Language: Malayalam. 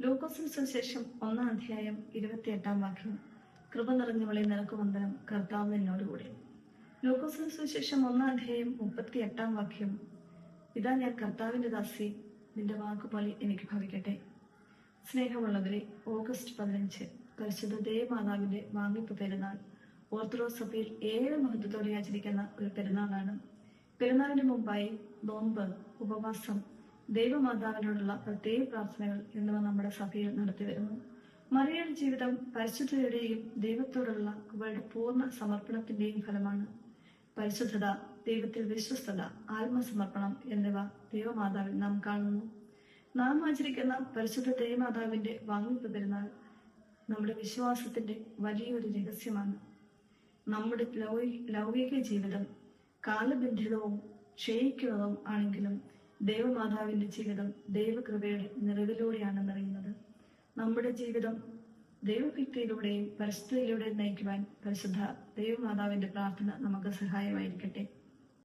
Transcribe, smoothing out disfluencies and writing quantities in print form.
ലൂക്കോസിന് സുവിശേഷം 1-ാം 28-ാം വാക്യം. കൃപ നിറഞ്ഞവളെ നിനക്ക് വന്ദനം, കർത്താവ് നിന്നോടുകൂടെ. ലൂക്കോസിന് സുവിശേഷം 1-ാം 38-ാം വാക്യം. ഇതാ ഞാൻ കർത്താവിന്റെ ദാസി, നിന്റെ വാക്കുപോലെ എനിക്ക് ഭവിക്കട്ടെ. സ്നേഹമുള്ളവരെ, ഓഗസ്റ്റ് 15 പരിശുദ്ധ ദേവമാതാവിന്റെ വാങ്ങിപ്പ് പെരുന്നാൾ ഓർത്തഡോക്സ് സഭയിൽ ഏറെ മഹത്വത്തോടെ ആചരിക്കുന്ന ഒരു പെരുന്നാളാണ്. പെരുന്നാളിന് മുമ്പായി നോമ്പ്, ഉപവാസം, ദൈവമാതാവിനോടുള്ള പ്രത്യേക പ്രാർത്ഥനകൾ എന്നിവ നമ്മുടെ സഭയിൽ നടത്തിവരുന്നു. മറിയയുടെ ജീവിതം പരിശുദ്ധതയുടെയും ദൈവത്തോടുള്ള അവളുടെ പൂർണ്ണ സമർപ്പണത്തിന്റെയും ഫലമാണ്. പരിശുദ്ധത, ദൈവത്തിൽ വിശ്വസ്തത, ആത്മസമർപ്പണം എന്നിവ ദൈവമാതാവിൽ നാം കാണുന്നു. നാം ആചരിക്കുന്ന പരിശുദ്ധ ദേവമാതാവിന്റെ വാങ്ങിപ്പ് പെരുന്നാൾ നമ്മുടെ വിശ്വാസത്തിന്റെ വലിയൊരു രഹസ്യമാണ്. നമ്മുടെ ലൗകിക ജീവിതം കാലബന്ധിതവും ക്ഷയിക്കുന്നതും ആണെങ്കിലും ദേവമാതാവിന്റെ ജീവിതം ദൈവകൃപയുടെ നിറവിലൂടെയാണ് നിറയുന്നത്. നമ്മുടെ ജീവിതം ദൈവഭക്തിയിലൂടെയും പരിശുദ്ധതയിലൂടെയും നയിക്കുവാൻ പരിശുദ്ധ ദൈവമാതാവിന്റെ പ്രാർത്ഥന നമുക്ക് സഹായമായിരിക്കട്ടെ.